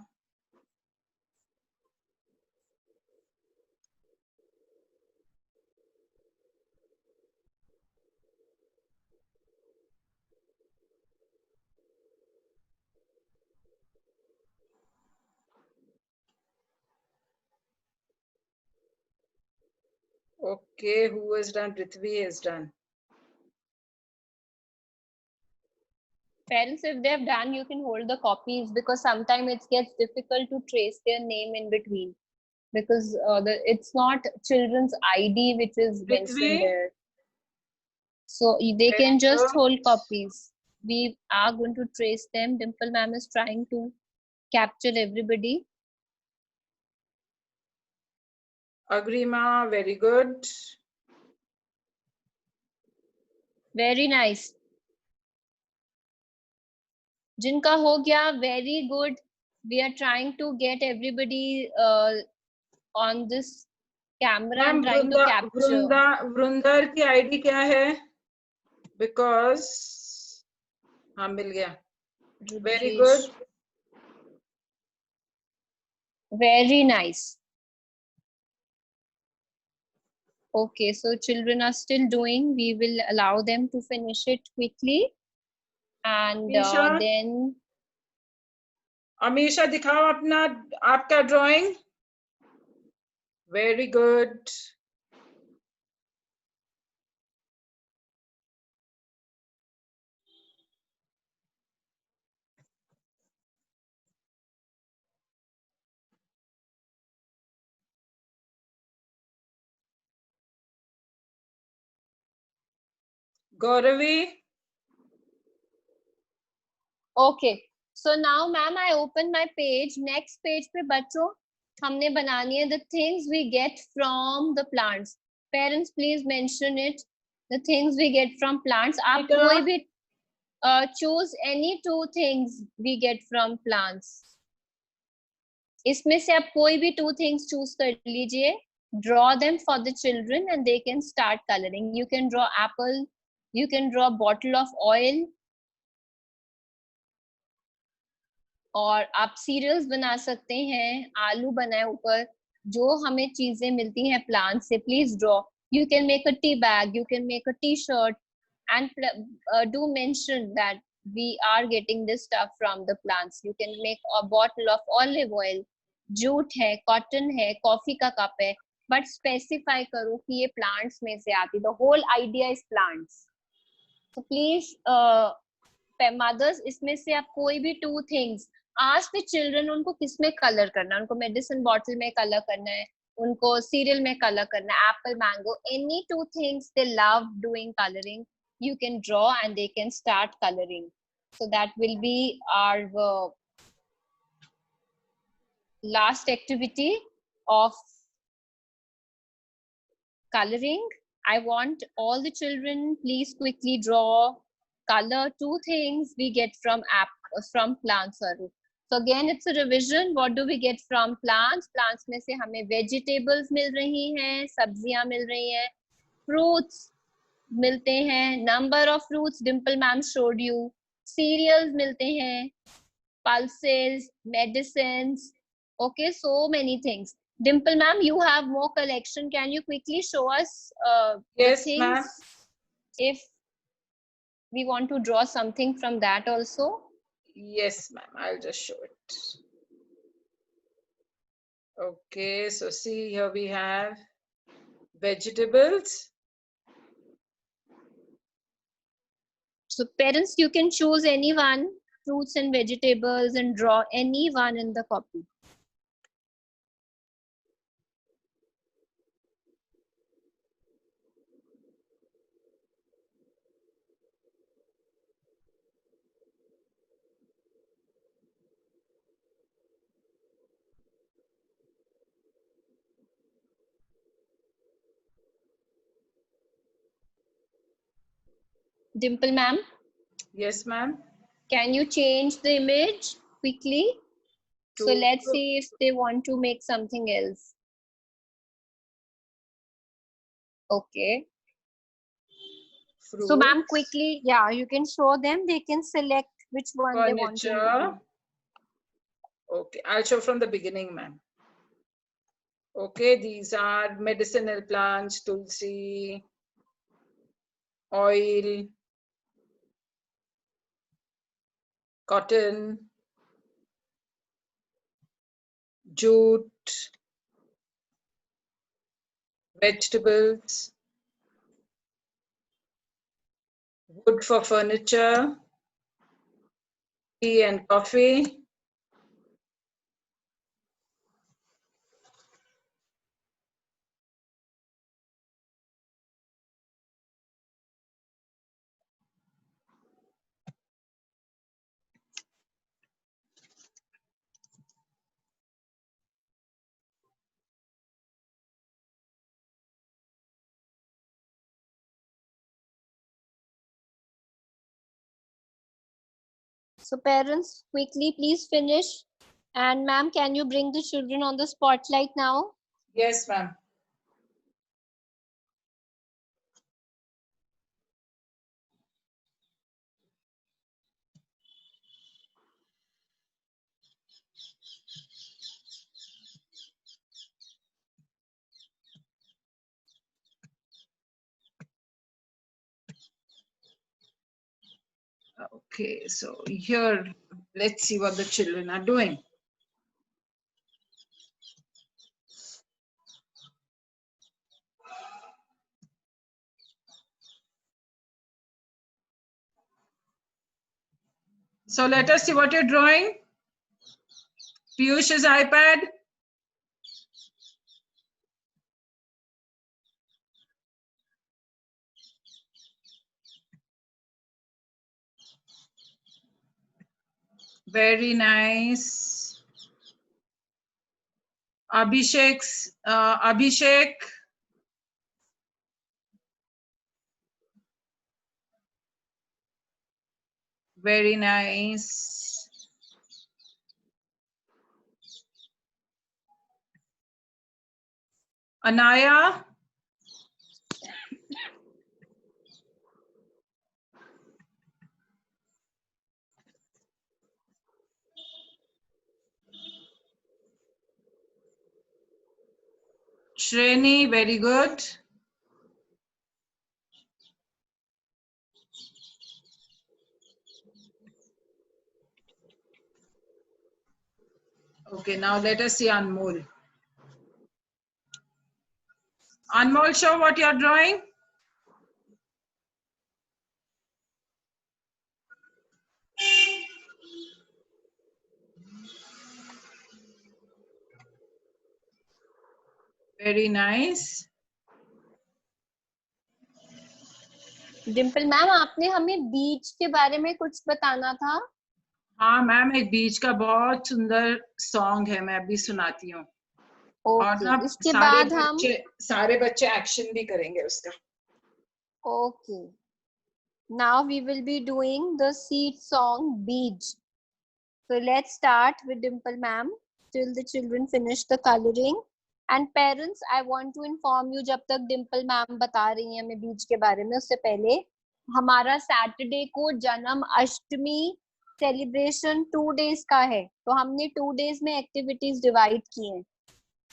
Okay, who has done? Prithvi has done. Parents, if they have done, you can hold the copies because sometimes it gets difficult to trace their name in between because it's not children's ID which is mentioned Prithvi, there. So they very can just good. hold copies. We are going to trace them. Dimple ma'am is trying to capture everybody. Agrima, very good. Very nice. जिनका हो गया, very good. We are trying to get everybody on this camera and ma'am trying to capture. वृंदर की ID क्या है? Because हाँ मिल गया. Very good. Very nice. Okay, so children are still doing. We will allow them to finish it quickly. And Amisha? then... Amisha दिखाओ अपना आपका drawing. Very good. Gauravi? Okay, so now ma'am, I open my page. Next page पे बच्चों हमने बनानी है the things we get from the plants. Parents, please mention it. The things we get from plants. आप कोई भी choose any two things we get from plants. इसमें से आप कोई भी two things choose कर लीजिए. Draw them for the children and they can start coloring. You can draw apple. You can draw bottle of oil. और आप serials बना सकते हैं. आलू बनाए ऊपर. जो हमें चीजें मिलती हैं प्लांट से, please draw. You can make a tea bag. You can make a t-shirt. And do mention that we are getting this stuff from the plants. You can make a bottle of olive oil. Jute है, cotton है, coffee का cup है, but specify करो कि ये plants में से आती. The whole idea is plants. तो प्लीज मदर्स, इसमें से आप कोई भी two things ask the children. उनको किस में कलर करना है? उनको मेडिसिन बॉटल में कलर करना है, उनको सीरियल में कलर करना है, Apple, mango, any two things they love doing colouring. You can draw and they can start coloring. So that will be our last activity of coloring. I want all the children, please quickly draw, color two things we get from plants. Sorry. So again, it's a revision. What do we get from plants? Plants में से हमें vegetables मिल रही हैं, सब्जियां मिल रही हैं, fruits मिलते हैं, number of fruits Dimple ma'am showed you, cereals मिलते हैं, pulses, medicines. Okay, so many things. Dimple ma'am, you have more collection. Can you quickly show us Yes, the ma'am. things if we want to draw something from that also? Yes, ma'am. I'll just show it. Okay, so see here we have vegetables. So parents, you can choose any one, fruits and vegetables, and draw any one in the copy. Dimple ma'am? Yes, ma'am. Can you change the image quickly? So let's see if they want to make something else. Okay. Fruits. So ma'am, quickly, yeah, you can show them. They can select which one they want to do. Okay, I'll show from the beginning, ma'am. Okay, these are medicinal plants, tulsi, oil, cotton, jute, vegetables, wood for furniture, tea and coffee, So parents, quickly please finish. And ma'am, can you bring the children on the spotlight now? Yes, ma'am. Okay, so here, let's see what the children are doing. So let us see what you're drawing. Piyush's iPad. Very nice. Abhishek. Very nice. Anaya. Shreni, very good. Okay, now let us see Anmol. Anmol, show what you're drawing. Very nice. Dimple ma'am, आपने हमें बीच के बारे में कुछ बताना था. हाँ ma'am, एक बीच का बहुत सुंदर सॉन्ग है, मैं अभी सुनाती हूँ. और ना इसके बाद हम सारे बच्चे एक्शन भी करेंगे उसका. Okay. Now we will be doing the seed song Beej. So let's start with Dimple ma'am till the children finish the coloring. And parents, I want to inform you, जब तक Dimple ma'am बता रही हैं हमें बीज के बारे में, उससे पहले हमारा सैटरडे को जन्म अष्टमी सेलिब्रेशन 2 days का है. तो हमने 2 days में एक्टिविटीज डिवाइड की हैं,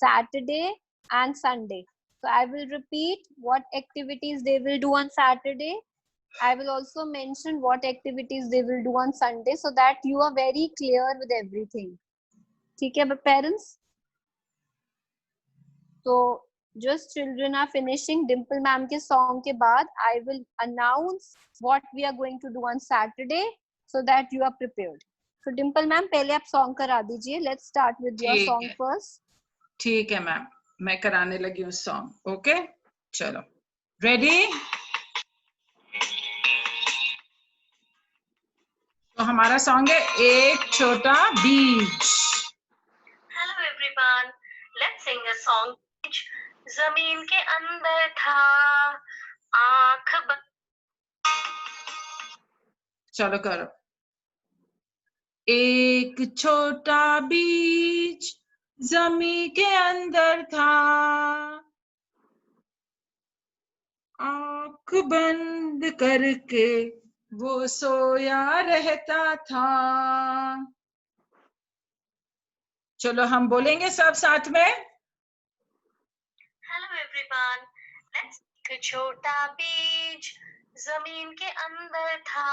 Saturday and Sunday. So I will repeat what activities they will do on Saturday. I will also mention what activities they will do on Sunday so that you are very clear with everything. ठीक है parents? So just children are finishing Dimple ma'am के song के बाद I will announce what we are going to do on Saturday so that you are prepared. So Dimple ma'am, पहले आप song करा दीजिए. Let's start with your song first. ठीक है ma'am, मैं कराने लगी हूँ सॉन्ग. ओके, चलो रेडी. तो हमारा सॉन्ग है एक छोटा बीज. Hello everyone, let's Singh a song. जमीन के अंदर था आंख बंद. चलो करो. एक छोटा बीज जमीन के अंदर था, आंख बंद करके वो सोया रहता था. चलो हम बोलेंगे सब साथ में. Hello everyone, let's. एक छोटा बीज जमीन के अंदर था,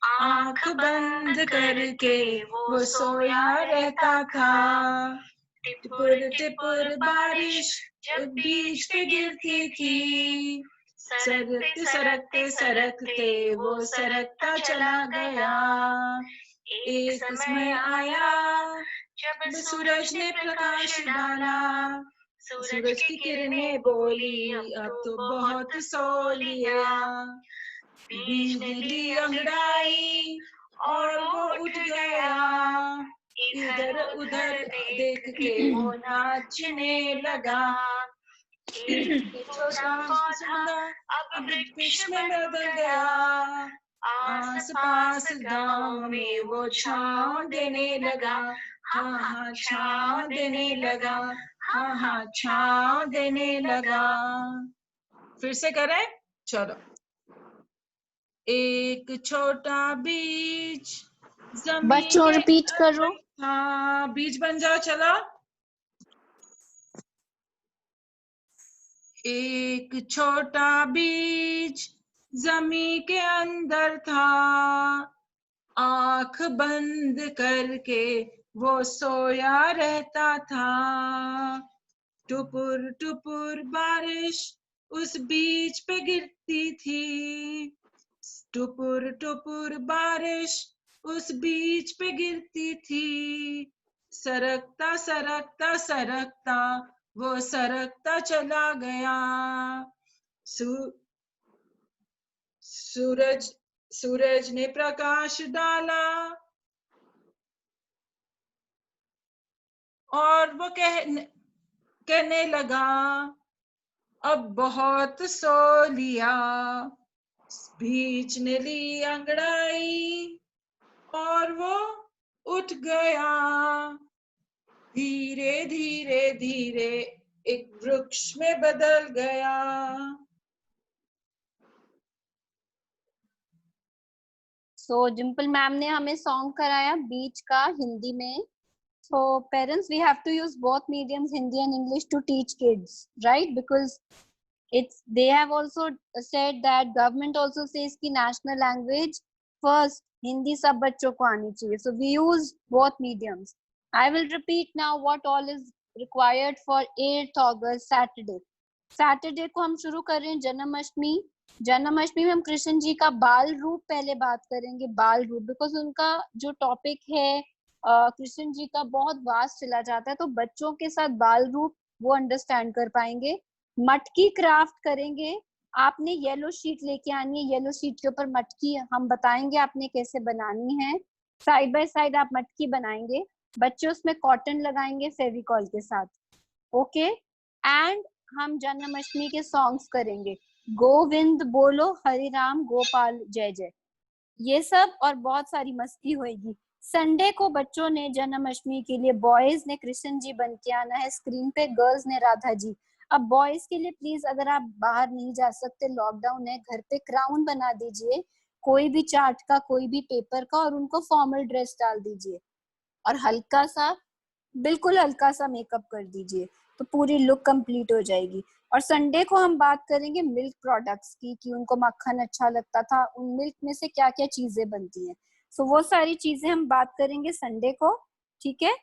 आंख बंद करके वो सोया रहता था. टिपुर टिपुर बारिश जब बीच पे गिरती थी, सरकते सरकते सरकते वो सरकता चला गया। एक समय आया जब सूरज ने प्रकाश डाला, सूरज की किरणें बोली अब तो बहुत सो लिया। बीज ने ली अंगड़ाई और वो उठ गया, इधर उधर देख के वो नाचने लगा। एक छोटा पौधा अब वृक्ष में बदल गया, आस पास गांव में वो छांव देने लगा। हाँ हाँ छांव देने लगा, हाँ हाँ छांव देने लगा। फिर से करें, चलो। एक छोटा बीज जमीन बच्चों में रिपीट करो। हाँ बीज बन जाओ, चलो। एक छोटा बीज जमीन के अंदर था, आंख बंद करके वो सोया रहता था। टुपुर टुपुर बारिश उस बीज पे गिरती थी, टुपुर टुपुर बारिश उस बीज पे गिरती थी। सरकता सरकता सरकता वो सरकता चला गया। सूरज ने प्रकाश डाला और वो कहने लगा अब बहुत सो लिया। बीज ने ली अंगड़ाई और वो उठ गया। धीरे धीरे धीरे एक वृक्ष में बदल गया। सो डिम्पल मैम ने हमें सॉन्ग कराया बीच का हिंदी में. So parents, we have to use both mediums, Hindi and English, to teach kids, right? Because they have also said that government also says कि national language first, Hindi सब बच्चों को आनी चाहिए. So we use both mediums. I will repeat now what all is required for 8th August Saturday. Saturday को हम शुरू कर रहे हैं जन्माष्टमी. जन्माष्टमी में हम कृष्ण जी का बाल रूप पहले बात करेंगे. बाल रूप बिकॉज उनका जो टॉपिक है कृष्ण जी का बहुत वास्ट चला जाता है, तो बच्चों के साथ बाल रूप वो अंडरस्टैंड कर पाएंगे. मटकी क्राफ्ट करेंगे. आपने येलो शीट लेके आनी है. येलो शीट के ऊपर मटकी हम बताएंगे आपने कैसे बनानी है. साइड बाय साइड आप मटकी बनाएंगे. बच्चे उसमें कॉटन लगाएंगे फेविकॉल के साथ. ओके. एंड हम जन्माष्टमी के सॉन्ग्स करेंगे. गोविंद बोलो, हरि राम गोपाल जय जय, ये सब और बहुत सारी मस्ती होगी. संडे को बच्चों ने जन्माष्टमी के लिए बॉयज ने कृष्ण जी बन के आना है स्क्रीन पे, गर्ल्स ने राधा जी. अब बॉयज के लिए प्लीज अगर आप बाहर नहीं जा सकते, लॉकडाउन है, घर पे क्राउन बना दीजिए, कोई भी चार्ट का, कोई भी पेपर का, और उनको फॉर्मल ड्रेस डाल दीजिए और हल्का सा, बिल्कुल हल्का सा मेकअप कर दीजिए, तो पूरी लुक कंप्लीट हो जाएगी. और संडे को हम बात करेंगे मिल्क प्रोडक्ट्स की, कि उनको मक्खन अच्छा लगता था, उन मिल्क में से क्या क्या चीजें बनती हैं. सो वो सारी चीजें हम बात करेंगे संडे को. ठीक है.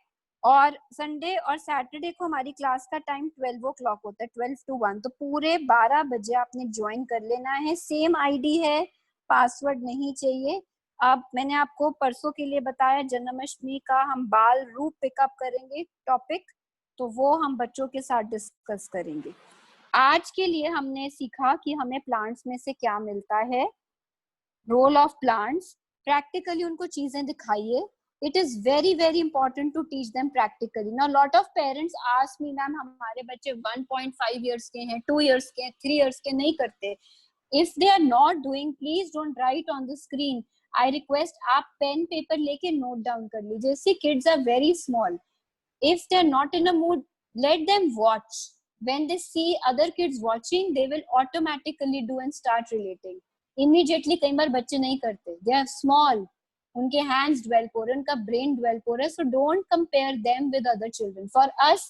और संडे और सैटरडे को हमारी क्लास का टाइम 12 o'clock होता है, 12 to 1. तो पूरे 12 बजे आपने ज्वाइन कर लेना है. सेम आईडी है, पासवर्ड नहीं चाहिए. अब मैंने आपको परसों के लिए बताया जन्माष्टमी का हम बाल रूप पिकअप करेंगे टॉपिक, तो वो हम बच्चों के साथ डिस्कस करेंगे. आज के लिए हमने सीखा कि हमें प्लांट्स में से क्या मिलता है, रोल ऑफ प्लांट्स. प्रैक्टिकली उनको चीजें दिखाइए. It is very very important to teach them practically. Now lot of parents ask me, ma'am हमारे बच्चे 1.5 years के हैं, 2 years के हैं, 3 years के, नहीं करते. If they are not doing, please don't write on the screen. I request आप पेन पेपर लेके नोट डाउन कर लीजिए. See kids are very small. If they're not in a mood, let them watch. When they see other kids watching, they will automatically do and start relating. Immediately कई बार बच्चे नहीं करते. They are small. उनके hands develop हो रहे हैं, उनका brain develop हो रहा है. So don't compare them with other children. For us,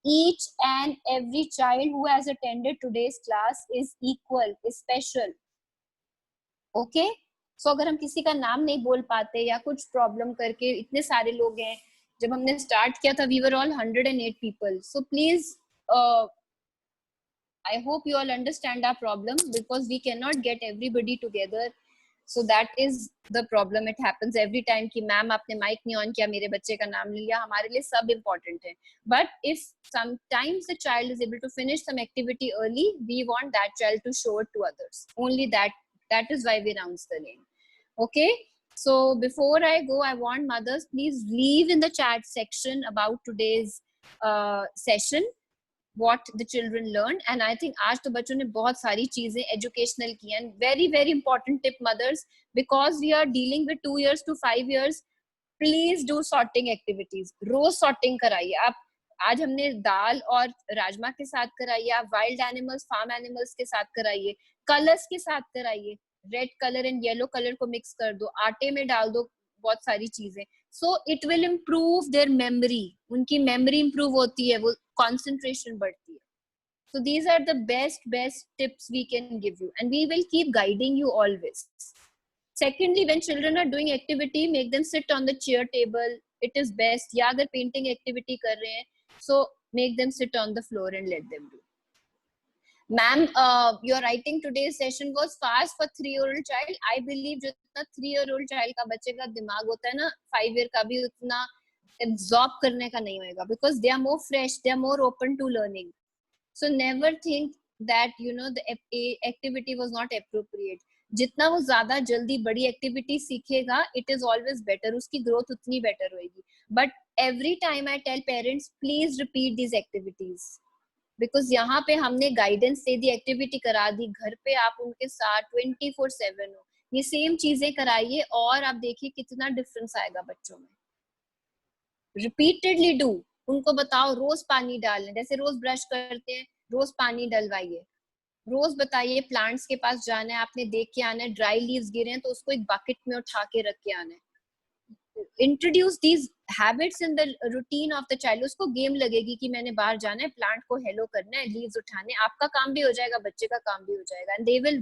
each and every child who has attended today's class is equal, is special. Okay? So अगर हम किसी का नाम नहीं बोल पाते या कुछ प्रॉब्लम करके, इतने सारे लोग हैं, जब हमने स्टार्ट किया था we were all 108 people. So please I hope you all understand our problem, because we cannot get everybody together. So that is the problem. It happens every time कि मैम आपने माइक नहीं on किया, मेरे बच्चे का नाम लिया. हमारे लिए सब important है. But if sometimes the child is able to finish some activity early, we want that child to show it to others. Only that is why we announce the name. Okay. So before I go, I want mothers, please leave in the chat section about today's session, what the children learned. And I think आज तो बच्चों ने बहुत सारी चीजें educational की हैं. Very very important tip mothers, because we are dealing with 2 years to 5 years, please do sorting activities. Rose sorting कराइए. आप आज हमने दाल और राजमा के साथ कराइए, आप wild animals, farm animals के साथ कराइए, colors के साथ कराइए. Red colour and yellow colour को मिक्स कर दो, आटे में डाल दो बहुत सारी चीजें. So it will improve their memory. उनकी मेमोरी इम्प्रूव होती है, वो concentration बढ़ती है. So these are the best tips we can give you, and we will keep guiding you always. Secondly, when children are doing activity, make them sit on the chair table. It is best. या अगर painting activity कर रहे हैं, so make them sit on the floor and let them do. Ma'am, your writing today's session was fast for 3-year-old child. I believe जितना 3-year-old child का बच्चे का दिमाग होता है ना, 5-year का भी उतना absorb करने का नहीं होएगा, because they are more fresh, they are more open to learning. So never think that the activity was not appropriate. जितना वो ज्यादा जल्दी बड़ी एक्टिविटी सीखेगा, it is always better. उसकी growth उतनी better होएगी. But every time I tell parents, please repeat these activities. Because यहाँ पे हमने गाइडेंस दे दी, एक्टिविटी करा दी, घर पे आप उनके साथ 24/7 हो, ये सेम चीजें कराइए और आप देखिए कितना डिफरेंस आएगा बच्चों में. Repeatedly do. उनको बताओ रोज पानी डालने, जैसे रोज ब्रश करते हैं रोज पानी डलवाइए. रोज बताइए प्लांट्स के पास जाना है, आपने देख के आना है, ड्राई लीव्स गिरे हैं तो उसको एक बकेट में उठा के रख के आना है. Introduce these habits in the routine of the child. उसको गेम लगेगी कि मैंने बाहर जाना है, प्लांट को हेलो करना है, लीव्स उठाने. आपका काम भी हो जाएगा, बच्चे का काम भी हो जाएगा. And they will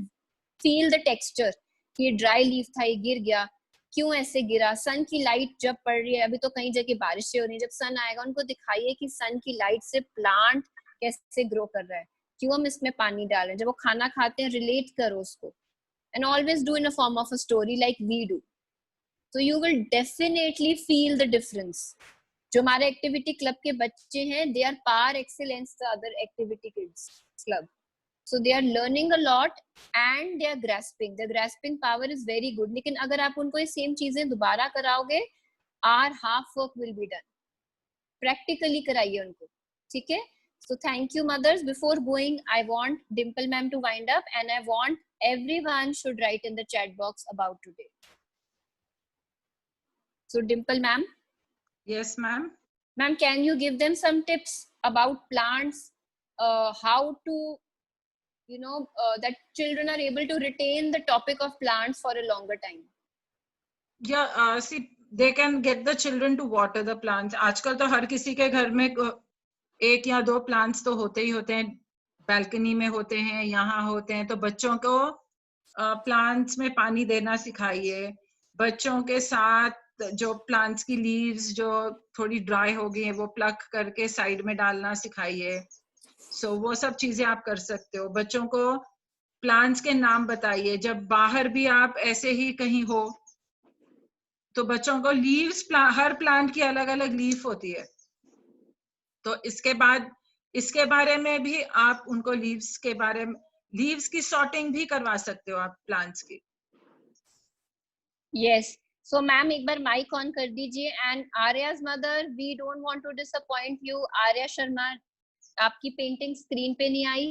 feel the texture कि ये ड्राई लीफ था, ये गिर गया, क्यों ऐसे गिरा. सन की लाइट जब पड़ रही है, अभी तो कई जगह बारिशें हो रही है, जब सन आएगा उनको दिखाइए कि सन की लाइट से प्लांट कैसे ग्रो कर रहा है, क्यों हम इसमें पानी डाल रहे हैं. जब वो खाना खाते हैं रिलेट करो उसको. And always do in a form of a story like we do. So you will definitely feel the difference. जो हमारे एक्टिविटी क्लब के बच्चे हैं, they are par excellence the other activity kids club. So they are learning a lot and they are grasping. The grasping power is very good. लेकिन अगर आप उनको ये सेम चीजें दोबारा कराओगे, our half work will be done. Practically कराइए उनको, ठीक है? So thank you mothers. Before going, I want Dimple ma'am to wind up, and I want everyone should write in the chat box about today. So Dimple ma'am. Yes ma'am. Ma'am, can you give them some tips about plants, how to that children are able to retain the topic of plants for a longer time? Yeah, see, they can get the children to water the plants. आजकल तो हर किसी के घर में 1 या 2 plants तो होते ही होते हैं, balcony में होते हैं, यहाँ होते हैं. तो बच्चों को plants में पानी देना सिखाइए. बच्चों के साथ जो प्लांट्स की लीव्स जो थोड़ी ड्राई हो गई है वो प्लक करके साइड में डालना सिखाइए. सो वो सब चीजें आप कर सकते हो. बच्चों को प्लांट्स के नाम बताइए. जब बाहर भी आप ऐसे ही कहीं हो तो बच्चों को लीव्स, हर प्लांट की अलग अलग लीफ होती है, तो इसके बारे में भी आप उनको लीव्स की सॉर्टिंग भी करवा सकते हो आप प्लांट्स की. Yes. So ma'am, एक बार माइक ऑन कर दीजिए. And Arya's mother, we don't want to disappoint you. Arya Sharma, आपकी पेंटिंग स्क्रीन पे नहीं आई.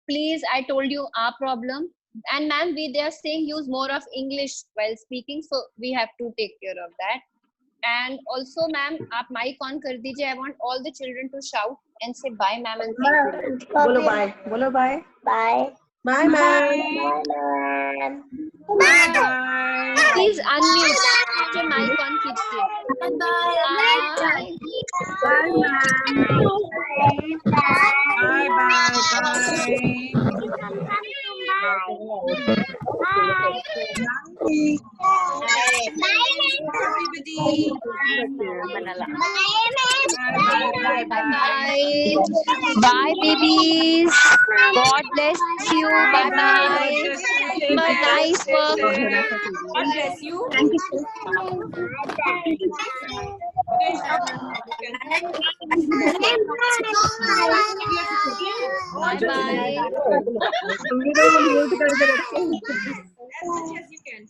Please, I told you our problem. And ma'am, they are saying use more of English while speaking, so we have to take care of that. And also ma'am, आप mic on कर दीजिए. I want all the children to shout and say bye ma'am and thank you. बोलो bye. बोलो bye. Bye. Bye ma'am. Bye. Bye. Please unmute. जो mic on कीजिए. Bye. Bye. Bye ma'am. Bye bye bye. Bye bye. Bye babies. God bless you. Bye bye. Nice work. God bless you. Bye bye. As much as you can.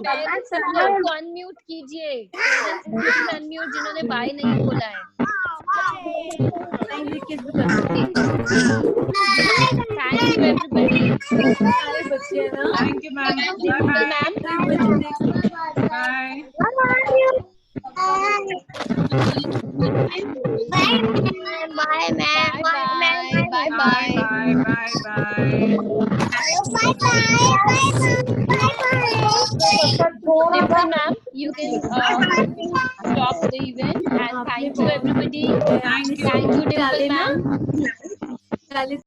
Parents लोग को unmute कीजिए. Parents please unmute जिन्होंने bye नहीं बोला है. Thank you everybody. Thank you, ma'am. Dimple ma'am. Bye. Bye ma'am. Bye bye. Bye. Bye. Bye. Dimple ma'am, you can stop the event and thank you everybody. Thank you. Thank you Dimple ma'am.